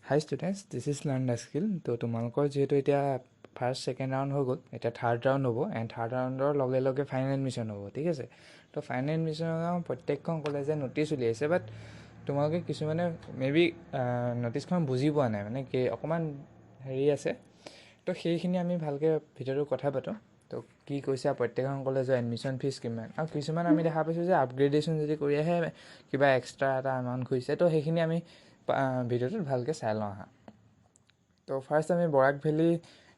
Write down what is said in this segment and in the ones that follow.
High students, this is learn the skill. তো তোমালোকৰ যিহেতু এতিয়া ফাৰ্ষ্ট ছেকেণ্ড ৰাউণ্ড হৈ গ'ল, এতিয়া থাৰ্ড ৰাউণ্ড হ'ব এণ্ড থাৰ্ড ৰাউণ্ডৰ লগে লগে ফাইনেল এডমিশ্যন হ'ব, ঠিক আছে। তো ফাইনেল এডমিশ্যনৰ প্ৰত্যেকখন কলেজে ন'টিচ উলিয়াইছে, বাট তোমালোকে কিছুমানে মেবি ন'টিচখন বুজি পোৱা নাই, মানে কি অকণমান হেৰি আছে। তো সেইখিনি আমি ভালকৈ ভিডিঅ'টো কথা পাতোঁ। তো কি কৈছে প্ৰত্যেকখন কলেজৰ এডমিশ্যন ফিজ কিমান, আৰু কিছুমান আমি দেখা পাইছোঁ যে আপগ্ৰেডেশ্যন যদি কৰি আহে কিবা এক্সট্ৰা এটা এমাউণ্ট খুজিছে। তো সেইখিনি আমি ভিডিঅ'টোত ভালকৈ চাই লওঁ আহা। তো ফাৰ্ষ্ট আমি বৰাক ভেলী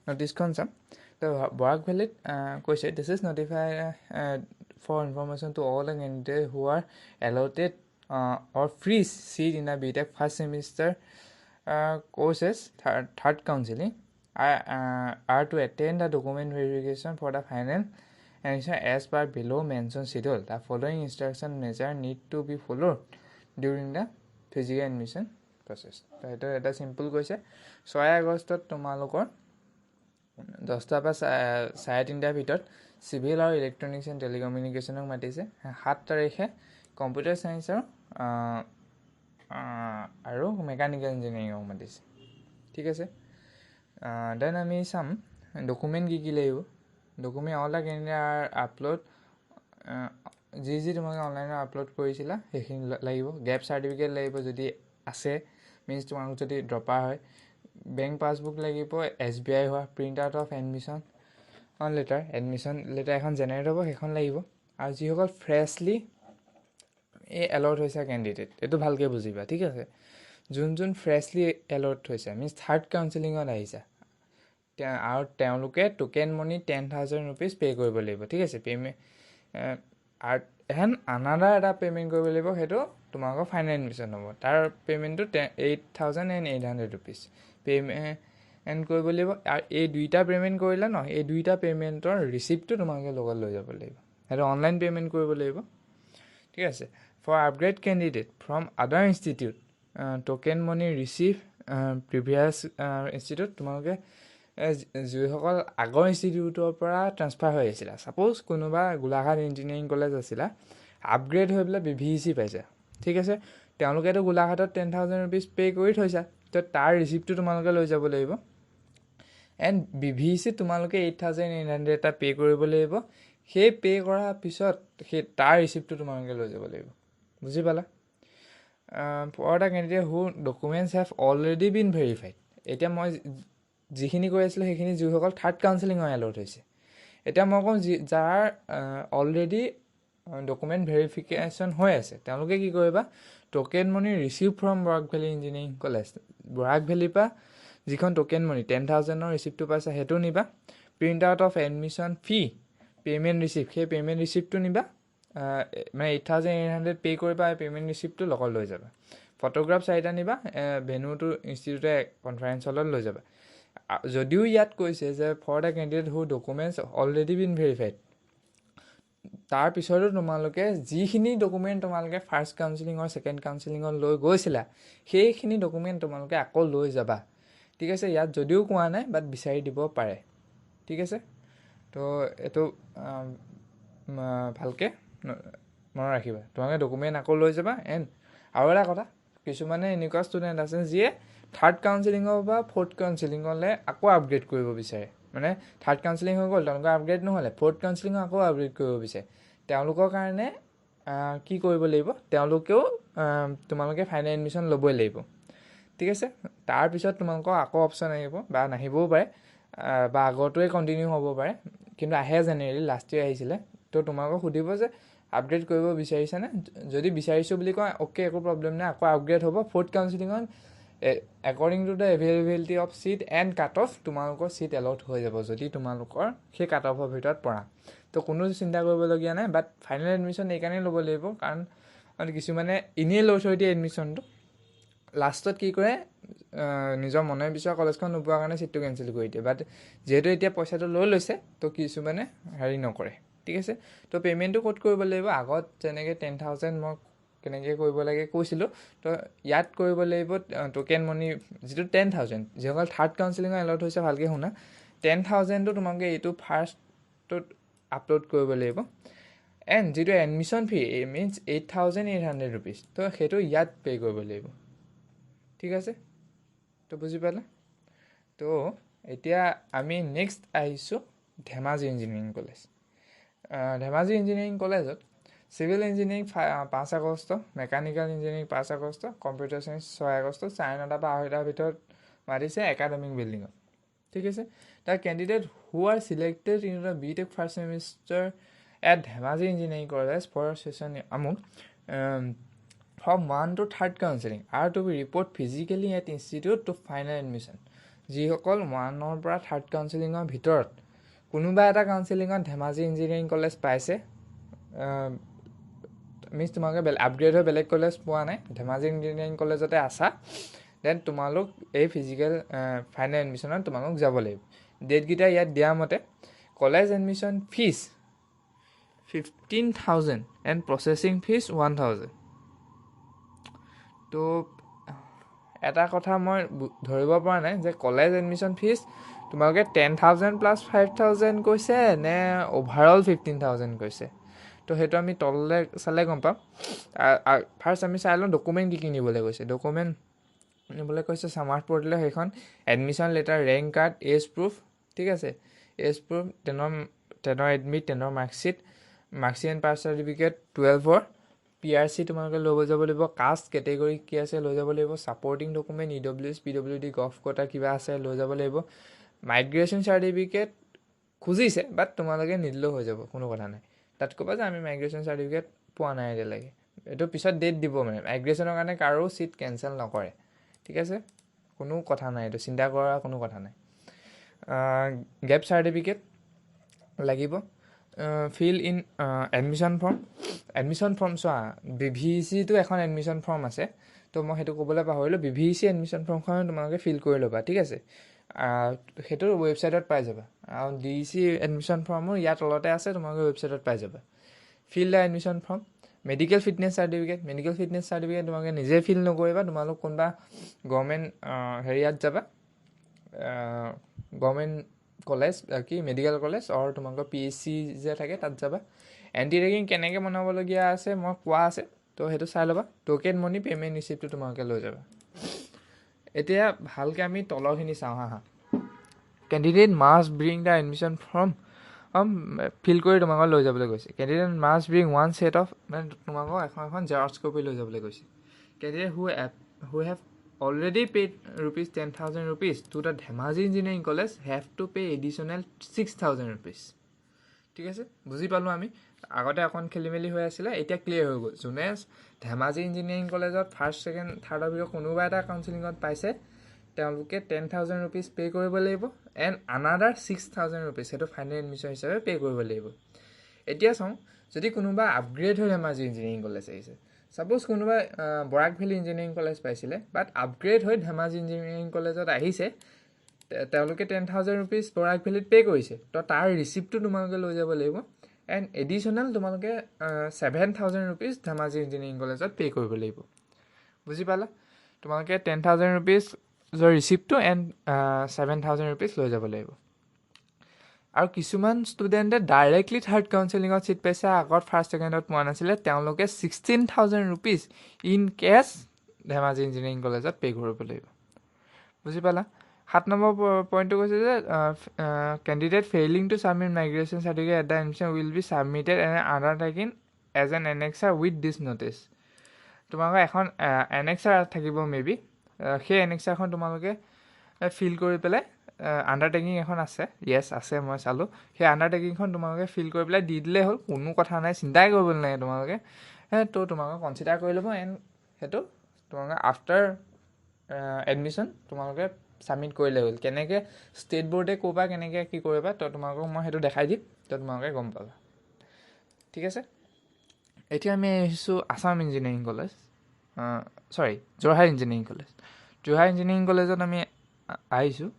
ন'টিচখন চাম। তো বৰাক ভেলীত কৈছে, this is notify for information to all the candidate who are allotted or free seat in the BTech first semester courses third counseling are to attend the document verification for the final admission as per below mentioned schedule. The following instruction measure need to be followed during the physical admission process. তো সেইটো এটা simple কৈছে। 6 আগষ্টত তোমালোকৰ 10টাৰ পৰা 3:30টাৰ ভিতৰত civil আৰু electronics and টেলিকমিউনিকেশ্যনক মাতিছে। 7 তাৰিখে কম্পিউটাৰ ছায়েন্সৰ আৰু মেকানিকেল ইঞ্জিনিয়াৰিঙক মাতিছে, ঠিক আছে। দেন আমি চাম ডকুমেণ্ট কি কি লাগিব। Document all the candidate upload যি তোমালোকে অনলাইনত আপলোড কৰিছিলা সেইখিনি লাগিব। গেপ চাৰ্টিফিকেট লাগিব যদি আছে, মিনছ তোমালোক যদি ড্ৰপাৰ হয়। বেংক পাছবুক লাগিব, SBI হোৱা, print out of admission letter এখন জেনেৰেট হ'ব, সেইখন লাগিব। আৰু যিসকল ফ্ৰেছলি এলট হৈছে কেণ্ডিডেট, এইটো ভালকৈ বুজিবা, ঠিক আছে। যোন ফ্ৰেছলি এলট হৈছে মিনছ থাৰ্ড কাউন্সিলিঙত আহিছে আৰু তেওঁলোকে টোকেন মনি 10,000 ৰুপিজ পে' কৰিব লাগিব, ঠিক আছে। পে'মেণ্ট আৰু এখন আনাডাৰ এটা পে'মেণ্ট কৰিব লাগিব, সেইটো তোমালোকৰ ফাইনেল এডমিশ্যন হ'ব। তাৰ পে'মেণ্টটো 8,800 ৰুপিজ পে'মেণ্ট কৰিব লাগিব। আৰু এই দুইটা পে'মেণ্ট কৰিলে ন, এই দুইটা পে'মেণ্টৰ ৰিচিপ্টটো তোমালোকে লগত লৈ যাব লাগিব, সেইটো অনলাইন পে'মেণ্ট কৰিব লাগিব, ঠিক আছে। ফৰ আপগ্ৰেড কেণ্ডিডেট ফ্ৰম আদাৰ institute token money receive previous institute, তোমালোকে যিসকল আগৰ ইনষ্টিটিউটৰ পৰা ট্ৰান্সফাৰ হৈ আহিছিলা, ছাপ'জ কোনোবা গোলাঘাট ইঞ্জিনিয়াৰিং কলেজ আছিলা, আপগ্ৰেড হৈ পেলাই BVEC পাইছে, ঠিক আছে। তেওঁলোকেতো গোলাঘাটত 10,000 ৰুপিজ পে' কৰি থৈছা, তো তাৰ ৰিচিপ্টটো তোমালোকে লৈ যাব লাগিব। এণ্ড BVEC তোমালোকে 8,800 এটা পে' কৰিব লাগিব। সেই পে' কৰাৰ পিছত তাৰ ৰিচিপ্টটো তোমালোকে লৈ যাব লাগিব, বুজি পালা। For the candidate who documents have already been verified, এতিয়া মই যিখিনি কৈ আছিলোঁ সেইখিনি যিসকল থাৰ্ড কাউন্সিলিঙৰ এলট হৈছে। এতিয়া মই কওঁ যাৰ অলৰেডি ডকুমেণ্ট ভেৰিফিকেশ্যন হৈ আছে, তেওঁলোকে কি কৰিবা, token money receive from Barak Valley engineering college, Barak ভেলীৰ পৰা যিখন টোকেন মনি 10,000ৰ ৰিচিপ্টটো পাইছা সেইটো নিবা। Print out of admission fee payment receipt, সেই পে'মেণ্ট ৰিচিপ্টটো নিবা, মানে 8,800 পে' কৰিবা, পে'মেণ্ট ৰিচিপ্টটো লগত লৈ যাবা। ফটোগ্ৰাফ 4টা নিবা, ভেনুটো ইনষ্টিটিউটে কনফাৰেঞ্চ হলত লৈ যাবা। যদিও ইয়াত কৈছে যে for the candidate who documents already been verified, তাৰপিছতো তোমালোকে যিখিনি ডকুমেণ্ট তোমালোকে ফাৰ্ষ্ট কাউন্সিলিঙৰ ছেকেণ্ড কাউন্সিলিঙত লৈ গৈছিলা, সেইখিনি ডকুমেণ্ট তোমালোকে আকৌ লৈ যাবা, ঠিক আছে। ইয়াত যদিও কোৱা নাই, বাট বিচাৰি দিব পাৰে, ঠিক আছে। তো এইটো ভালকৈ মনত ৰাখিবা, তোমালোকে ডকুমেণ্ট আকৌ লৈ যাবা। এণ্ড আৰু এটা কথা, কিছুমানে এনেকুৱা ষ্টুডেণ্ট আছে যিয়ে থাৰ্ড কাউন্সিলিঙৰ পৰা ফ'ৰ্থ কাউন্সিলিঙলৈ আকৌ আপগ্ৰেড কৰিব বিচাৰে, মানে থাৰ্ড কাউন্সিলিং হৈ গ'ল, তেওঁলোকৰ আপগ্ৰেড নহ'লে ফ'ৰ্থ কাউন্সিলিঙো আকৌ আপগ্ৰেড কৰিব বিচাৰে। তেওঁলোকৰ কাৰণে কি কৰিব লাগিব, তেওঁলোকেও তোমালোকে ফাইনেল এডমিশ্যন ল'বই লাগিব, ঠিক আছে। তাৰপিছত তোমালোকৰ আকৌ অপশ্যন আহিব বা নাহিবও পাৰে, বা আগৰটোৱে কণ্টিনিউ হ'ব পাৰে, কিন্তু আহে জেনেৰেলি লাষ্ট ইয়েৰ আহিছিলে। তো তোমালোকক সুধিব যে আপগ্ৰেড কৰিব বিচাৰিছেনে, যদি বিচাৰিছোঁ বুলি কয় অ'কে, একো প্ৰব্লেম নাই, আকৌ আপগ্ৰেড হ'ব। ফ'ৰ্থ কাউন্সিলিঙত according to the availability of seat and cut off তোমালোকৰ চিট এলট হৈ যাব, যদি তোমালোকৰ সেই কাট অফৰ ভিতৰত পৰা। তো কোনো চিন্তা কৰিবলগীয়া নাই, বাট ফাইনেল এডমিশ্যন এইকাৰণেই ল'ব লাগিব কাৰণ কিছুমানে এনেই লৈ থৈ দিয়ে এডমিশ্যনটো, লাষ্টত কি কৰে, নিজৰ মনে বিচৰা কলেজখন নোপোৱাৰ কাৰণে চিটটো কেঞ্চেল কৰি দিয়ে। বাট যিহেতু এতিয়া পইচাটো লৈ লৈছে, তো কিছুমানে হেৰি নকৰে, ঠিক আছে। তো পে'মেণ্টটো ক'ত কৰিব লাগিব, আগত যেনেকৈ 10,000 মই কেনেকৈ কৰিব লাগে কৈছিলোঁ, তো ইয়াত কৰিব লাগিব টোকেন মনি যিটো 10,000, যিসকল থাৰ্ড কাউন্সিলিঙৰ এলট হৈছে ভালকৈ শুনা, 10,000টো তোমালোকে এইটো ফাৰ্ষ্টটোত আপলোড কৰিব লাগিব। এণ্ড যিটো এডমিশ্যন ফি মিনছ 8,800 ৰুপিজ, তো সেইটো ইয়াত পে' কৰিব লাগিব, ঠিক আছে। তো বুজি পালে তো এতিয়া আমি নেক্সট আহিছোঁ Dhemaji engineering college Dhemaji engineering কলেজত civil engineering 5 August mechanical engineering 5 August computer science 6 August 9:30 পৰা 2:30 ভিতৰত মাতিছে একাডেমিক বিল্ডিঙত ঠিক আছে The candidate who are selected in the BTech first semester at Dhemaji Engineering College for session from 1 to 3rd counseling are to be report physically at institute to final admission. যিসকল 1ৰ পৰা 3rd counseling-ৰ ভিতৰত কোনোবা এটা কাউন্সেলিঙত Dhemaji engineering college পাইছে miss তোমালোকে upgrade হৈ বেলেগ college পোৱা নাই ধেমাজি ইঞ্জিনিয়াৰিং কলেজতে আছা দেন তোমালোক এই ফিজিকেল ফাইনেল এডমিশ্যনত তোমালোক যাব লাগিব ডেটকেইটা ইয়াত দিয়া মতে college admission fees 15,000 and processing fees 1,000 তো এটা কথা মই ধৰিব পৰা নাই যে কলেজ এডমিশ্যন ফিজ তোমালোকে 10,000 প্লাছ 5,000 কৈছে নে অভাৰঅল 15,000 কৈছে তো সেইটো আমি তললৈ চালে গম পাম ফাৰ্ষ্ট আমি চাই লওঁ ডকুমেণ্ট কি নিবলৈ কৈছে ডকুমেণ্ট নিবলৈ কৈছে সমাজ পৰ্টেলৰ সেইখন admission letter rank card age proof ঠিক আছে এজ প্ৰুফ 10ৰ এডমিট 10ৰ মাৰ্কশ্বিট এণ্ড পাছ চাৰ্টিফিকেট 12ৰ PRC তোমালোকে লৈ যাব লাগিব কাষ্ট কেটেগৰী কি আছে লৈ যাব লাগিব supporting document EWS PWD gov quota কিবা আছে লৈ যাব লাগিব মাইগ্ৰেশ্যন চাৰ্টিফিকেট খুজিছে বাট তোমালোকে নিদিলেও হৈ যাব কোনো কথা নাই তাত ক'বা যে আমি মাইগ্ৰেশ্যন চাৰ্টিফিকেট পোৱা নাই এতিয়ালৈকে এইটো পিছত ডেট দিব মানে মাইগ্ৰেশ্যনৰ কাৰণে কাৰো চিট কেঞ্চেল নকৰে ঠিক আছে কোনো কথা নাই এইটো চিন্তা কৰা কোনো কথা নাই গেপ চাৰ্টিফিকেট লাগিব ফিল ইন এডমিশ্যন ফৰ্ম চোৱা BVECটো এখন এডমিশ্যন ফৰ্ম আছে তো মই সেইটো ক'বলৈ পাহৰিলোঁ BVEC এডমিশ্যন ফৰ্মখন তোমালোকে ফিল কৰি ল'বা ঠিক আছে সেইটো ৱেবছাইটত পাই যাবা আৰু DEC এডমিশ্যন ফৰ্মো ইয়াৰ তলতে আছে তোমালোকে ৱেবছাইটত পাই যাবা fill the admission form medical fitness certificate তোমালোকে নিজে ফিল নকৰিবা তোমালোক কোনোবা গভৰ্ণমেণ্ট হেৰিয়াত যাবা গভৰ্ণমেণ্ট কলেজ কি মেডিকেল কলেজ আৰু তোমালোকৰ PHC যে থাকে তাত যাবা এণ্টি ৰেগিং কেনেকৈ বনাবলগীয়া আছে মই কোৱা আছে তো সেইটো চাই ল'বা টোকেন মনি পে'মেণ্ট ৰিচিপ্টটো তোমালোকে লৈ যাবা এতিয়া ভালকৈ আমি তলৰখিনি চাওঁ হা candidate must bring the admission form fill কৰি তোমালোকক লৈ যাবলৈ কৈছে candidate must bring one set of মানে তোমালোকক এখন জেৰক্স কপি লৈ যাবলৈ কৈছে candidate who have already paid ₹10,000 to the Dhemaji Engineering College have to pay additional ₹6,000 ঠিক আছে বুজি পালোঁ আমি আগতে এখন খেলি মেলি হৈ আছিলে এতিয়া ক্লিয়াৰ হৈ গ'ল যোনে ধেমাজি ইঞ্জিনিয়াৰিং কলেজত ফাৰ্ষ্ট ছেকেণ্ড থাৰ্ডৰ ভিতৰত কোনোবা এটা কাউন্সেলিঙত পাইছে তেওঁলোকে ₹10,000 পে' কৰিব লাগিব এণ্ড আনাডাৰ ₹6,000 সেইটো ফাইনেল এডমিশ্যন হিচাপে পে' কৰিব লাগিব এতিয়া চাওঁ যদি কোনোবা আপগ্ৰেড হৈ ধেমাজি ইঞ্জিনিয়াৰিং কলেজ আহিছে ছাপ'জ কোনোবা বৰাক ভেলী ইঞ্জিনিয়াৰিং কলেজ পাইছিলে বাট আপগ্ৰেড হৈ ধেমাজি ইঞ্জিনিয়াৰিং কলেজত আহিছে তেওঁলোকে ₹10,000 বৰাক ভেলীত পে' কৰিছে তো তাৰ ৰিচিপ্টটো তোমালোকে লৈ যাব লাগিব এণ্ড এডিশ্যনেল তোমালোকে ₹7,000 ধেমাজি ইঞ্জিনিয়াৰিং কলেজত পে' কৰিব লাগিব বুজি পালা তোমালোকে ₹10,000 ৰিচিপ্টটো এণ্ড ₹7,000 লৈ যাব লাগিব আৰু কিছুমান ষ্টুডেণ্টে ডাইৰেক্টলি থাৰ্ড কাউন্সেলিঙত ছিট পাইছে আগত ফাৰ্ষ্ট ছেকেণ্ডত পোৱা নাছিলে তেওঁলোকে ₹16,000 ইন কেছ ধেমাজি ইঞ্জিনিয়াৰিং কলেজত পে' কৰিব লাগিব বুজি পালা 7 নম্বৰ পইণ্টটো কৈছে যে candidate failing to submit migration certificate at the admission will be submitted and undertaking as an annexure with this notice তোমালোকৰ এখন এনেক্সাৰ থাকিব মেবি সেই এনেক্সাৰখন তোমালোকে ফিল কৰি পেলাই আণ্ডাৰটেকিং এখন আছে য়েছ আছে মই চালোঁ সেই আণ্ডাৰটেকিংখন তোমালোকে ফিল কৰি পেলাই দি দিলেই হ'ল কোনো কথা নাই চিন্তাই কৰিব নালাগে তোমালোকে তো তোমালোকে কনচিডাৰ কৰি ল'ব এণ্ড সেইটো তোমালোকে আফটাৰ এডমিশ্যন তোমালোকে ছাবমিট কৰিলে হ'ল কেনেকৈ ষ্টেট বৰ্ডে ক'বা কেনেকৈ কি কৰিবা তো তোমালোকক মই সেইটো দেখাই দিম তো তোমালোকে গম পাবা ঠিক আছে এতিয়া আমি আহিছোঁ Assam engineering college Jorhat engineering কলেজত আমি আহিছোঁ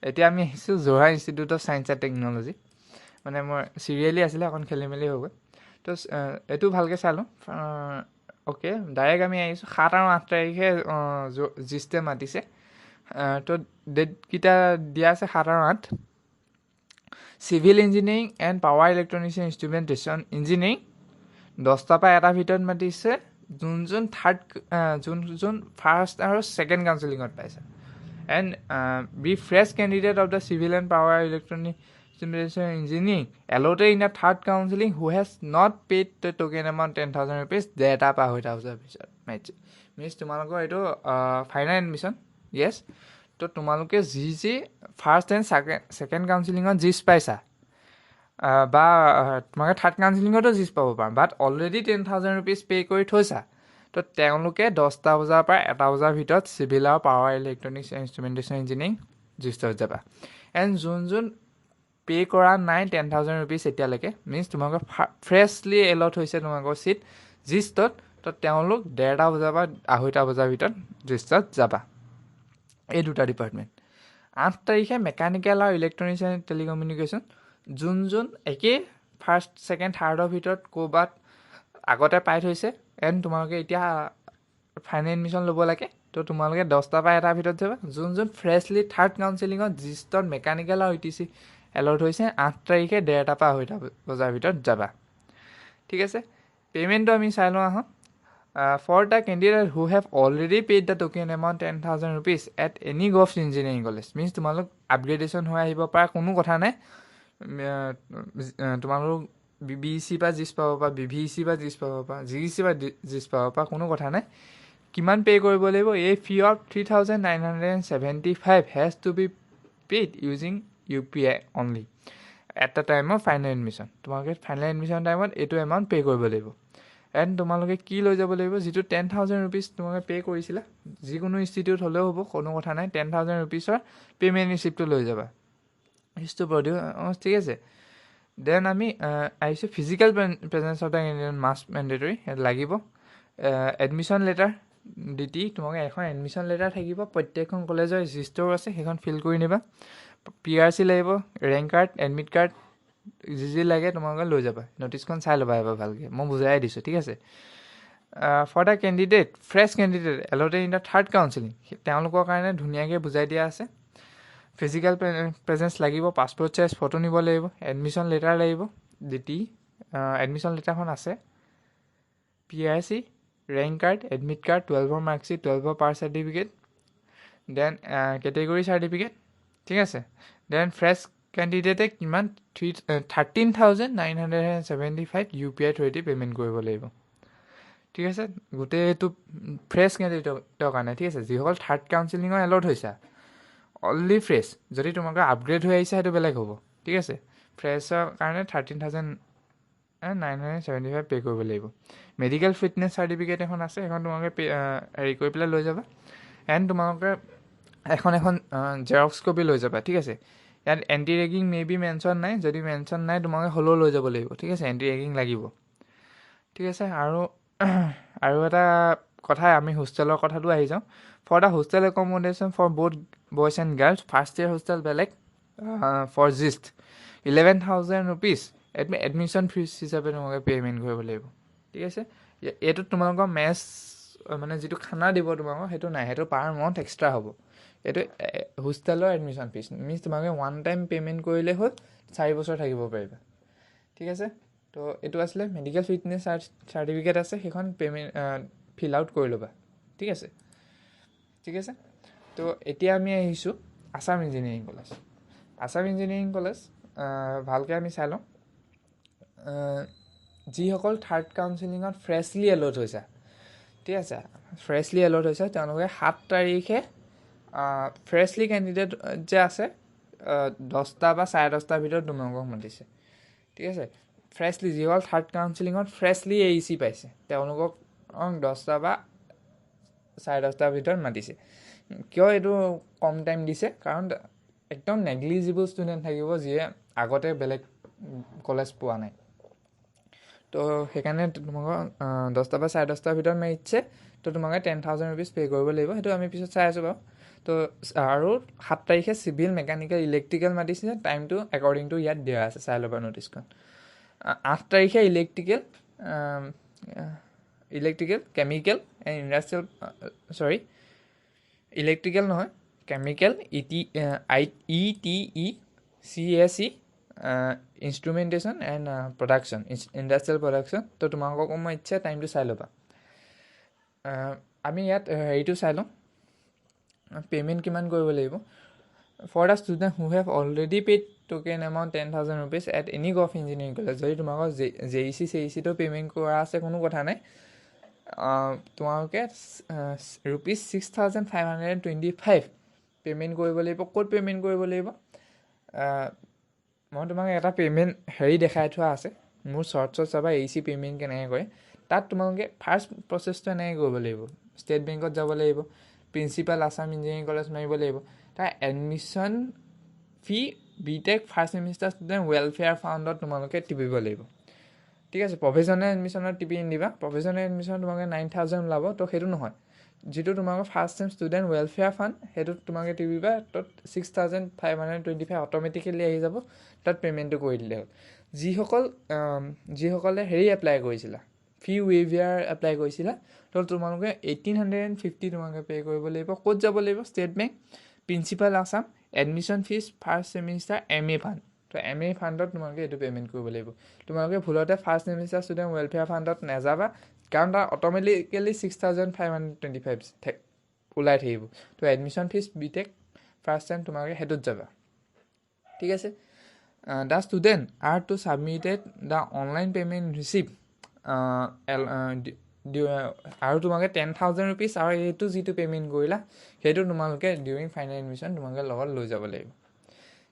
এতিয়া আমি আহিছোঁ Jorhat institute of science and technology মানে মোৰ চিৰিয়েলি আছিলে অকণ খেলি মেলি হৈ গ'ল তো এইটো ভালকৈ চালোঁ অ'কে ডাইৰেক্ট আমি আহিছোঁ 7 আৰু 8 তাৰিখে জিষ্টে মাতিছে তো ডেটকেইটা দিয়া আছে 7 আৰু 8 civil engineering and power electronics instrumentation engineering 10টাৰ পৰা 1টাৰ ভিতৰত মাতিছে যোন থাৰ্ড যোন ফাৰ্ষ্ট আৰু ছেকেণ্ড কাউন্সিলিঙত পাইছে and be fresh candidate of the civil and power electronic engineering allotted in the third counselling who has not paid the token amount 10,000 rupees ডেটা পাৰ হৈ তাৰ পিছত মিনছ তোমালোকৰ এইটো ফাইনেল এডমিশ্যন য়েছ তো তোমালোকে যি ফাৰ্ষ্ট এণ্ড ছেকেণ্ড কাউন্সিলিঙত জিচ পাইছা বা তোমালোকে থাৰ্ড কাউন্সিলিঙতো জিচ পাব পাৰা বাট অলৰেডি 10,000 rupees পে' কৰি থৈছা তো তেওঁলোকে 10টা বজাৰ পৰা 1টা বজাৰ ভিতৰত চিভিল আৰু পাৱাৰ ইলেক্ট্ৰনিক্স ইনষ্ট্ৰুমেণ্টেশ্যন ইঞ্জিনিয়াৰিং জিষ্টত যাবা এণ্ড যোন পে' কৰা নাই 10,000 rupees এতিয়ালৈকে মিনছ তোমালোকৰ ফ্ৰেছলি এলট হৈছে তোমালোকৰ ছিট জিষ্টত তো তেওঁলোক 1:30 বজাৰ পৰা 2:30 বজাৰ ভিতৰত জিষ্টত যাবা এই দুটা ডিপাৰ্টমেণ্ট 8 তাৰিখে মেকানিকেল আৰু ইলেক্ট্ৰনিক্স এণ্ড টেলিকমিউনিকেশ্যন যোন একেই ফাৰ্ষ্ট ছেকেণ্ড থাৰ্ডৰ ভিতৰত ক'ৰবাত আগতে পাই থৈছে এণ্ড তোমালোকে এতিয়া ফাইনেল এডমিশ্যন ল'ব লাগে তো তোমালোকে 10টা পৰা 1টাৰ ভিতৰত যাবা যোন ফ্ৰেছলি থাৰ্ড কাউন্সিলিঙত জিষ্টত মেকানিকেল আৰু ইটিC এলট হৈছে 8 তাৰিখে 1:30 পৰা 2:30 বজাৰ ভিতৰত যাবা ঠিক আছে পে'মেণ্টটো আমি চাই লওঁ আহোঁ for the candidate who have already paid the token amount 10,000 rupees at any government engineering college means তোমালোক আপগ্ৰেডেশ্যন হৈ আহিব পৰা কোনো কথা নাই তোমালোক BEC বা জিচ পাব পৰা BVEC বা জিচ পাব পৰা GEC বা জিচ পাব পৰা কোনো কথা নাই কিমান পে' কৰিব লাগিব এই fee of 3,975 has to be paid using UPI only at the time of final admission তোমালোকে ফাইনেল এডমিশ্যন টাইমত এইটো এমাউণ্ট পে' কৰিব লাগিব এণ্ড তোমালোকে কি লৈ যাব লাগিব যিটো 10,000 rupees তোমালোকে পে' কৰিছিলা যিকোনো ইনষ্টিটিউট হ'লেও হ'ব কোনো কথা নাই 10,000 rupeesৰ পে'মেণ্ট ৰিচিপ্টটো লৈ যাবা হিষ্টটো প্ৰডিউ ঠিক আছে দেন আমি আহিছোঁ physical presence of the candidate must mandatory লাগিব এডমিশ্যন লেটাৰ DT তোমালোকে এখন এডমিশ্যন লেটাৰ থাকিব প্ৰত্যেকখন কলেজৰ ৰেজিষ্টাৰ আছে সেইখন ফিল কৰি নিবা PRC লাগিব ৰেংক কাৰ্ড এডমিট কাৰ্ড যি লাগে তোমালোকে লৈ যাবা ন'টিছখন চাই ল'বা এবাৰ ভালকৈ মই বুজাই দিছোঁ ঠিক আছে for the candidate fresh candidate allotted in the third counselling তেওঁলোকৰ কাৰণে ধুনীয়াকৈ বুজাই দিয়া আছে ফিজিকেল প্ৰেজেঞ্চ লাগিব পাছপৰ্ট চাইজ ফটো নিব লাগিব এডমিশ্যন লেটাৰ লাগিব DT এডমিশ্যন লেটাৰখন আছে PRC rank card admit card 12ৰ মাৰ্কশ্বিট 12ৰ pass certificate then category certificate ঠিক আছে দেন ফ্ৰেছ কেণ্ডিডেটে কিমান 13,975 UPI থ্ৰুৱেদি পে'মেণ্ট কৰিব লাগিব ঠিক আছে গোটেইটো ফ্ৰেছ কেণ্ডিডেটৰ কাৰণে ঠিক আছে যিসকল থাৰ্ড কাউন্সিলিঙৰ এলট হৈছে অনলি ফ্ৰেছ যদি তোমালোকে আপগ্ৰেড হৈ আহিছে সেইটো বেলেগ হ'ব ঠিক আছে ফ্ৰেছৰ কাৰণে 13,975 পে' কৰিব লাগিব মেডিকেল ফিটনেছ চাৰ্টিফিকেট এখন আছে সেইখন তোমালোকে হেৰি কৰি পেলাই লৈ যাবা এণ্ড তোমালোকে এখন জেৰক্স কপি লৈ যাবা ঠিক আছে ইয়াত anti ragging may be mention নাই যদি মেনশ্যন নাই তোমালোকে হ'লেও লৈ যাব লাগিব ঠিক আছে এণ্টি ৰেগিং লাগিব ঠিক আছে আৰু এটা কথা আমি হোষ্টেলৰ কথাটো আহি যাওঁ for the hostel accommodation for both boys and girls first year hostel বেলেগ for just 11,000 rupees admission fees হিচাপে তোমালোকে পে'মেণ্ট কৰিব লাগিব ঠিক আছে এইটোত তোমালোকৰ মেছ মানে যিটো খানা দিব তোমালোকক সেইটো নাই সেইটো পাৰ মান্থ এক্সট্ৰা হ'ব এইটো হোষ্টেলৰ এডমিশ্যন ফিজ মিনছ তোমালোকে ওৱান টাইম পে'মেণ্ট কৰিলে হ'ল 4 বছৰ থাকিব পাৰিবা ঠিক আছে তো এইটো আছিলে মেডিকেল ফিটনেছ চাৰ্টিফিকেট আছে সেইখন পে'মেণ্ট ফিল আউট কৰি ল'বা ঠিক আছে তো এতিয়া আমি আহিছোঁ আছাম ইঞ্জিনিয়াৰিং কলেজ ভালকৈ আমি চাই লওঁ যিসকল থাৰ্ড কাউন্সিলিঙত ফ্ৰেছলি এলট হৈছে ঠিক আছে তেওঁলোকে 7 তাৰিখে ফ্ৰেছলি কেণ্ডিডেট যে আছে 10টা বা 10:30 ভিতৰত তোমালোকক মাতিছে ঠিক আছে ফ্ৰেছলি যিসকল থাৰ্ড কাউন্সিলিঙত ফ্ৰেছলি AEC পাইছে তেওঁলোকক 10টা বা 10:30 ভিতৰত মাতিছে কিয় এইটো কম টাইম দিছে কাৰণ একদম নেগলিজিবল ষ্টুডেণ্ট থাকিব যিয়ে আগতে বেলেগ কলেজ পোৱা নাই তো সেইকাৰণে তোমালোকক 10টা বা 10:30 ভিতৰত মাতিছে তো তোমালোকে 10,000 rupees পে' কৰিব লাগিব সেইটো আমি পিছত চাই আছোঁ বাৰু তো আৰু 7 তাৰিখে চিভিল মেকানিকেল ইলেক্ট্ৰিকেল মাতিছে টাইমটো একৰ্ডিং টু ইয়াত দিয়া আছে চাই ল'বা ন'টিছখন 8 তাৰিখে electrical chemical and industrial electrical নহয় chemical ETE CSE instrumentation and production industrial production তো তোমালোকক মই ইচ্ছা টাইমটো চাই ল'বা আমি ইয়াত হেৰিটো চাই লওঁ পে'মেণ্ট কিমান কৰিব লাগিব for the student who have already paid token amount 10,000 rupees at any gov engineering college যদি তোমালোকৰ JEC পে'মেণ্ট কৰা আছে কোনো কথা নাই তোমালোকে ₹6,525 পে'মেণ্ট কৰিব লাগিব ক'ত পে'মেণ্ট কৰিব লাগিব মই তোমাক এটা পে'মেণ্ট হেৰি দেখাই থোৱা আছে মোৰ শ্বৰ্টছত চাবা AC পে'মেণ্ট কেনেকৈ কৰে তাত তোমালোকে ফাৰ্ষ্ট প্ৰচেছটো এনেকৈ কৰিব লাগিব ষ্টেট বেংকত যাব লাগিব প্ৰিন্সিপাল আছাম ইঞ্জিনিয়াৰিং কলেজ মাৰিব লাগিব তাৰ admission fee BTech first semester student welfare ফাণ্ডত তোমালোকে টিপিব লাগিব ঠিক আছে প্ৰফেশ্যনেল এডমিশ্যনত টিপি নিদিবা প্ৰফেশ্যনেল এডমিশ্যন তোমালোকে 9,000 ওলাব তো সেইটো নহয় যিটো তোমালোকৰ first sem student welfare fund সেইটোত তোমালোকে টিপিবা তাত 6,525 অট'মেটিকেলি আহি যাব তাত পে'মেণ্টটো কৰি দিলে হ'ল যিসকলে হেৰি এপ্লাই কৰিছিলা ফি ৱেইভাৰ এপ্লাই কৰিছিলা তো তোমালোকে 1,850 তোমালোকে পে' কৰিব লাগিব ক'ত যাব লাগিব state bank principal Assam admission fees first semester MA fund তো MA ফাণ্ডত তোমালোকে এইটো পে'মেণ্ট কৰিব লাগিব তোমালোকে ভুলতে ফাৰ্ষ্ট ছেমিষ্টাৰ ষ্টুডেণ্ট ৱেলফেয়াৰ ফাণ্ডত নাযাবা কাৰণ তাৰ অট'মেটিকেলি 6,525 ওলাই থাকিব তো admission fees BTech first time তোমালোকে সেইটোত যাবা ঠিক আছে the student are to submitted the online payment receipt আৰু তোমালোকে 10,000 rupees আৰু এইটো যিটো পে'মেণ্ট কৰিলা সেইটো তোমালোকে ডিউৰিং ফাইনেল এডমিশ্যন তোমালোকে লগত লৈ যাব লাগিব